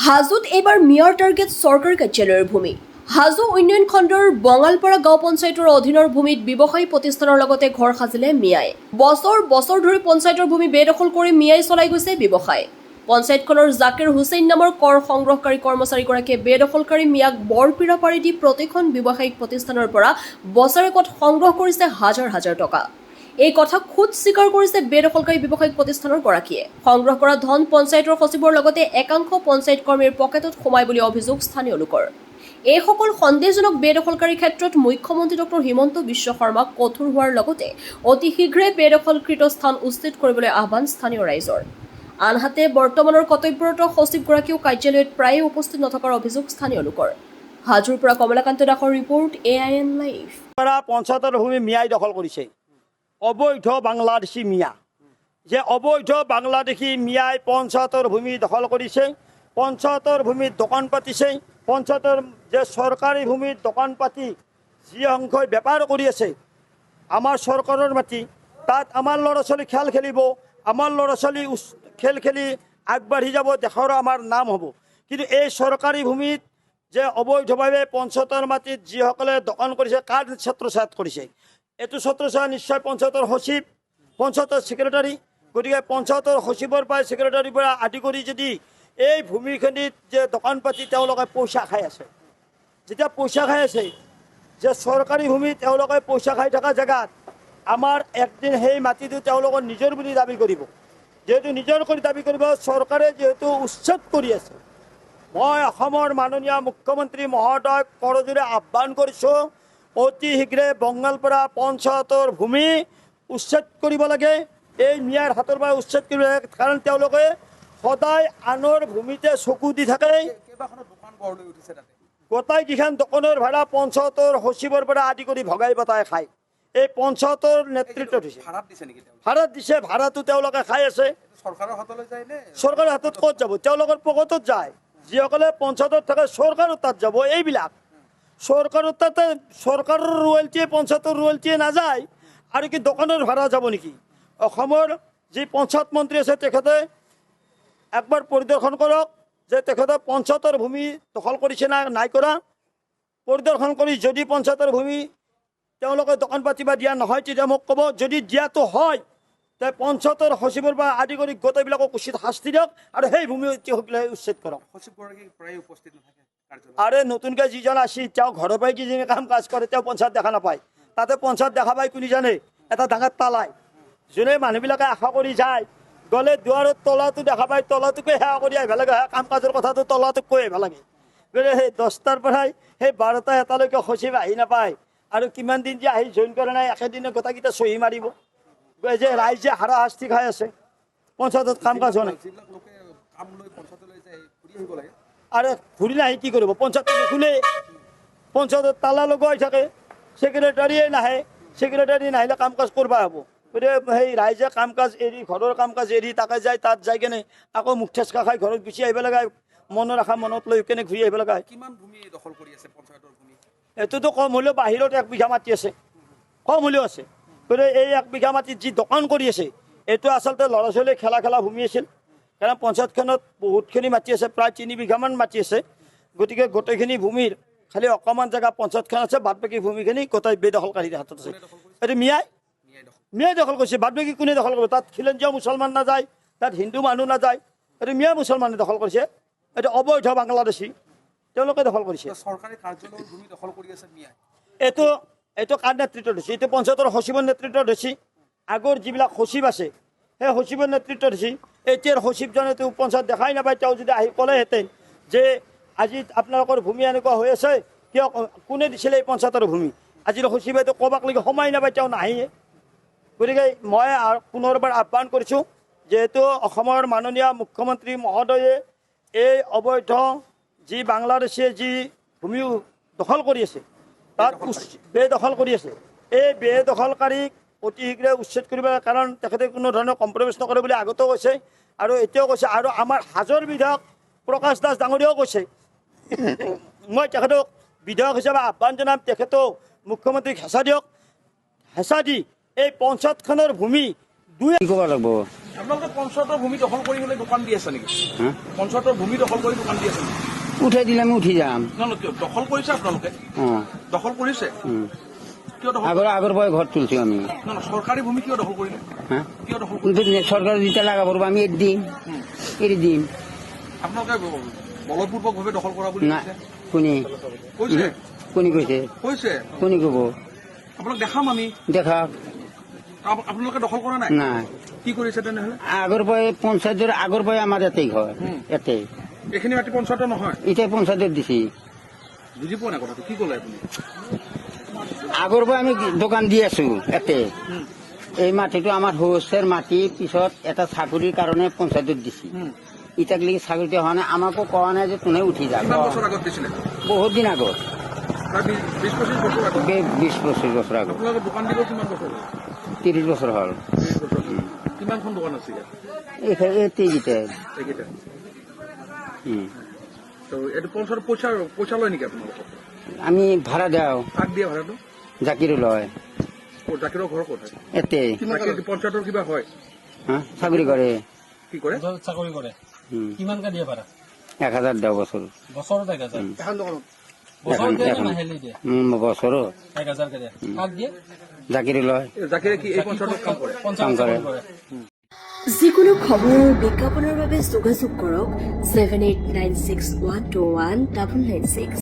হাজোত এইবাৰ mayor target চৰকাৰী কাৰ্যালয়ৰ ভূমি। হাজো উন্নয়ন খণ্ডৰ বঙালপাৰা গাঁও পঞ্চায়তৰ অধীনৰ ভূমিত ব্যৱসায়ী প্ৰতিষ্ঠানৰ লগতে ঘৰ সাজিলে মিয়াই। বছৰ বছৰ ধৰি পঞ্চায়তৰ ভূমি বেদখল কৰি মিয়াই চলাই গৈছে ব্যৱসায়। পঞ্চায়তখনৰ জাকিৰ হুছেইন নামৰ কৰ সংগ্ৰহকাৰী কৰ্মচাৰীগৰাকীয়ে বেদখলকাৰী মিয়াক বৰপীৰা পাৰি দি প্ৰতিখন ব্যৱসায়িক প্ৰতিষ্ঠানৰ পৰা বছৰেকত সংগ্ৰহ কৰিছে হাজাৰ হাজাৰ টকা। এই কথা খুদ স্বীকাৰ কৰিছে বেদখলকাৰী ব্যৱসায়িক প্ৰতিষ্ঠানৰ গৰাকীয়ে। সংগ্ৰহ কৰা ধন পঞ্চায়তৰ সচিবৰ লগতে একাংশ পঞ্চায়ত কৰ্মীৰ পকেটত সোমাই বুলি অভিযোগ স্থানীয় লোকৰ। এইসকল সন্দেহজনক বেদখলকাৰীৰ ক্ষেত্ৰত মুখ্যমন্ত্ৰী ডক্টৰ হিমন্ত বিশ্ব শৰ্মাক কঠোৰ হোৱাৰ লগতে অতি শীঘ্ৰে বেদখলকৃত স্থান উচ্ছেদ কৰিবলৈ আহ্বান স্থানীয় ৰাইজৰ। আনহাতে বৰ্তমানৰ কৰ্তব্যৰত সচিবগৰাকীও কাৰ্যালয়ত প্ৰায়ে উপস্থিত নথকাৰ অভিযোগ স্থানীয় লোকৰ। হাজোৰ পৰা কমলাকান্ত দাসৰ ৰিপৰ্ট AIN লাইভ। পঞ্চায়তৰ ভূমি মিয়াই দখল কৰিছে। অবৈধ বাংলাদেশী মিয়া, যে অবৈধ বাংলাদেশী মিয়াই পঞ্চায়তৰ ভূমি দখল কৰিছে, পঞ্চায়তৰ ভূমিত দোকান পাতিছে, পঞ্চায়তৰ যে চৰকাৰী ভূমিত দোকান পাতি যি অংশই বেপাৰ কৰি আছে, আমাৰ চৰকাৰৰ মাটি, তাত আমাৰ ল'ৰা ছোৱালী খেল খেলিব, আমাৰ ল'ৰা ছোৱালী খেল খেলি আগবাঢ়ি যাব, দেশৰ আমাৰ নাম হ'ব। কিন্তু এই চৰকাৰী ভূমিত যে অবৈধভাৱে পঞ্চায়তৰ মাটিত যিসকলে দোকান কৰিছে, কাৰ ছত্ৰছায়াত কৰিছে? এইটো ছত্ৰছায়া নিশ্চয় পঞ্চায়তৰ সচিব, পঞ্চায়তৰ ছেক্ৰেটাৰী। গতিকে পঞ্চায়তৰ সচিবৰ পৰা ছেক্ৰেটাৰীৰ পৰা আদি কৰি যদি এই ভূমিখিনিত যে দোকান পাতি তেওঁলোকে পইচা খাই আছে, যেতিয়া পইচা খাই আছে, যে চৰকাৰী ভূমি তেওঁলোকে পইচা খাই থকা জেগাত আমাৰ একদিন সেই মাটিটো তেওঁলোকৰ নিজৰ বুলি দাবী কৰিব। যিহেতু নিজৰ কৰি দাবী কৰিব, চৰকাৰে যিহেতু উচ্ছেদ কৰি আছে, মই অসমৰ মাননীয় মুখ্যমন্ত্ৰী মহোদয়ক কৰজোৰে আহ্বান কৰিছোঁ, অতি শীঘ্ৰে বঙালপাৰা পঞ্চায়তৰ ভূমি উচ্ছেদ কৰিব লাগে। এই মিয়াৰ হাতৰ পৰা উচ্ছেদ কৰিব লাগে, কাৰণ তেওঁলোকে সদায় আনৰ ভূমিতে চকু দি থাকে। গোটাইকেইখন দোকানৰ ভাড়া পঞ্চায়তৰ সচিবৰ পৰা আদি কৰি ভগাই পতাই খায়। এই পঞ্চায়তৰ নেতৃত্বত দিছে, ভাড়াত দিছে, ভাড়াটো তেওঁলোকে খাই আছে। চৰকাৰৰ হাতত ক'ত যাব? তেওঁলোকৰ পকেটত যায়। যিসকলে পঞ্চায়তত থাকে চৰকাৰৰ তাত যাব। এইবিলাক চৰকাৰৰ তাতে চৰকাৰৰ ৰয়েলটিয়ে পঞ্চায়তৰ ৰয়েলটিয়ে নাযায়, আৰু কি দোকানৰ ভাড়া যাব নেকি? অসমৰ যি পঞ্চায়ত মন্ত্ৰী আছে তেখেতে একবাৰ পৰিদৰ্শন কৰক যে তেখেতে পঞ্চায়তৰ ভূমি দখল কৰিছে না নাই কৰা। পৰিদৰ্শন কৰি যদি পঞ্চায়তৰ ভূমি তেওঁলোকে দোকান পাতিব দিয়া নহয়, তেতিয়া মোক ক'ব। যদি দিয়াটো হয়, তে পঞ্চায়তৰ সচিবৰ পৰা আদি কৰি গোটেইবিলাকক উচিত শাস্তি দিয়ক আৰু সেই ভূমি উচ্ছেদ কৰক। আৰে নতুনকৈ যিজন আছে তেওঁ ঘৰৰ পৰাই কিজনী কাম কাজ কৰে, তেওঁ পঞ্চায়ত দেখা নাপায়। তাতে পঞ্চায়ত দেখা পায় কোনে জানে? এটা ডাঙৰ তালাই, যোনে মানুহবিলাকে আশা কৰি যায়, গ'লে দুৱাৰত তলাটো দেখা পায়, তলাটোকে সেৱা কৰি আহিব লাগে, কাম কাজৰ কথাটো তলাটোক কৈ আহিব লাগে। গতিকে সেই 10টাৰ পৰাই সেই 12টা 1টালৈকে সচিব আহি নাপায়, আৰু কিমান দিন যে আহি জইন কৰা নাই, একেদিনে গোটেইকেইটা চহী মাৰিব। যে ৰাইজে হাৰাশাস্তি খাই আছে, পঞ্চায়তত কাম কাজ হোৱা নাই। আৰু ঘূৰি নাহি কি কৰিব? পঞ্চায়ত নুখুলে, পঞ্চায়তত তালা লগোৱাই থাকে, ছেক্ৰেটাৰীয়ে নাহে, ছেক্ৰেটাৰী নাহিলে কাম কাজ কৰিব হ'ব। গতিকে সেই ৰাইজে কাম কাজ এৰি, ঘৰৰ কাম কাজ এৰি তাকে যায়, তাত যাই কেনে আকৌ মুখ ঠেচকা খাই ঘৰত গুচি আহিব লগা, মনৰ আশা মনত লৈ কেনে ঘূৰি আহিব লগা। কিমান ভূমি দখল কৰি আছে পঞ্চায়তৰ ভূমি? এইটোতো কম হ'লেও বাহিৰত 1 বিঘা মাটি আছে, কম হ'লেও আছে। গতিকে এই 1 বিঘা মাটিত যি দোকান কৰি আছে, এইটো আচলতে ল'ৰা ছোৱালীয়ে খেলা ভূমি আছিল। কাৰণ পঞ্চায়তখনত বহুতখিনি মাটি আছে, প্ৰায় 3 বিঘামান মাটি আছে। গতিকে গোটেইখিনি ভূমিৰ খালি অকণমান জেগা পঞ্চায়তখন আছে, বাদ বাকী ভূমিখিনি গোটেই বেদখলকাৰীৰ হাতত আছে। এইটো মিয়াই দখল কৰিছে। বাদ বাকী কোনে দখল কৰিব? তাত খিলঞ্জীয়া মুছলমান নাযায়, তাত হিন্দু মানুহ নাযায়, এইটো মিয়া মুছলমানে দখল কৰিছে। এইটো অবৈধ বাংলাদেশী, তেওঁলোকে দখল কৰিছে। চৰকাৰী কাৰ্যালয়ৰ ভূমি দখল কৰি আছে মিয়াই। এইটো কাৰ নেতৃত্বত হৈছে? এইটো পঞ্চায়তৰ সচিবৰ নেতৃত্বত হৈছে। আগৰ যিবিলাক সচিব আছে সেই সচিবৰ নেতৃত্বত হৈছে। এতিয়াৰ সচিবজনেতো পঞ্চায়ত দেখাই নাপায়। তেওঁ যদি আহি ক'লেহেঁতেন যে আজি আপোনালোকৰ ভূমি এনেকুৱা হৈ আছে, কিয়, কোনে দিছিলে এই পঞ্চায়তৰ ভূমি? আজিৰ সচিবেতো ক'বাক লাগি সময় নাপায়, তেওঁ নাহিয়ে। গতিকে মই পুনৰবাৰ আহ্বান কৰিছোঁ, যিহেতু অসমৰ মাননীয় মুখ্যমন্ত্ৰী মহোদয়ে এই অবৈধ যি বাংলাদেশে যি ভূমি দখল কৰি আছে, তাত বেদখল কৰি আছে, এই বেদখলকাৰীক অতি শীঘ্ৰে উচ্ছেদ কৰিব লাগে। কাৰণ তেখেতে কোনো ধৰণৰ কম্প্ৰমাইজ নকৰে বুলি আগতেও কৈছে আৰু এতিয়াও কৈছে, আৰু আমাৰ হাজোৰ বিধায়ক প্ৰকাশ দাস ডাঙৰীয়াও কৈছে। মই তেখেতক বিধায়ক হিচাপে আহ্বান জনাম, তেখেতক মুখ্যমন্ত্ৰীক হেঁচা দিয়ক, হেঁচা দি এই পঞ্চায়তখনৰ ভূমি কি ক'ব লাগিব? আপোনালোকে পঞ্চায়তৰ ভূমি দখল কৰি পেলাই দোকান দি আছে নেকি? হা? পঞ্চায়তৰ ভূমি দখল কৰি দোকান দি আছে নেকি? উঠাই দিলে আমি উঠি যাম। নহয় কিয় দখল কৰিছে আপোনালোকে? অঁ দখল কৰিছে কিয় দখল? আগৰ পৰাই ঘৰ তুলছো আমি। নহয় চৰকাৰী ভূমি কিয় দখল কৰিলে? হা? কিয় দখল কৰিলে? কিন্তু চৰকাৰ যেতিয়া লাগা পড়ব আমি এৰি দিম। আপোনালোকে বলপূৰ্বকভাৱে দখল কৰা বুলি না কৈছে? কোনে কৈছে কৈছে কৈছে কোনে ক'ব? আপোনাক দেখাম আমি। দেখা আপোনালোকে দখল কৰা নাই? নাই। কি কৰিছে তেনেহলে? আগৰ পৰাই পঞ্চায়তৰ আগৰ পৰাই আমাৰ ইয়াতেই ঘৰ ইয়াতে। এইখিনি মাটি পঞ্চায়তৰ নহয়? এতিয়া পঞ্চায়তত দিছি। বুজি পোৱা নাই কথাটো কি ক'লে আপুনি? আগৰ পৰাই আমি দোকান দি আছো ইয়াতে। এই মাটিটো আমাৰ শস্যৰ মাটি পিছত এটা চাকৰিৰ কাৰণে পঞ্চায়তত দিছি। ইটাক লাগি চাকৰিটো হোৱা নাই, আমাকো কোৱা নাই যে তোনে উঠি যা। কিমান বছৰ আগত দিছিলে? বহুত দিন আগত, প্ৰায় 20-25 বছৰ আগত। 20-25 বছৰ আগত। আপোনালোকে দোকান দিব কিমান বছৰ হ'ল? 30 বছৰ হ'ল। 30 বছৰ হ'ল। কিমানখন দোকান আছে ইয়াত? এইকেইটা এইকেইটা। তো এইটো পঞ্চায়ত পইচা লয় নেকি আপোনালোকৰ? আমি ভাড়া দিওঁ, কাক দিয়ে ভাড়াটো? জাকিৰো লয় জাকিৰৰ ঘৰ ক'ত? ইয়াতে। পঞ্চায়তৰ কিবা হয়? হা? চাকৰি কৰে। কি কৰে? চাকৰি কৰে। কিমানকে দিয়ে ভাড়া? 1000 দিওঁ বছৰ। বছৰত 1000? এখন দোকানত বছৰত দিয়ে নে মাহিলী দিয়ে? বছৰো 1000 কে দিয়ে। কাক দিয়ে? জাকিৰো লয়। জাকিৰে কি এই পঞ্চায়তত কাম কৰে? পঞ্চায়ত চাকৰি কৰে। যিকোনো খবৰ আৰু বিজ্ঞাপনৰ বাবে যোগাযোগ কৰক 7896121996।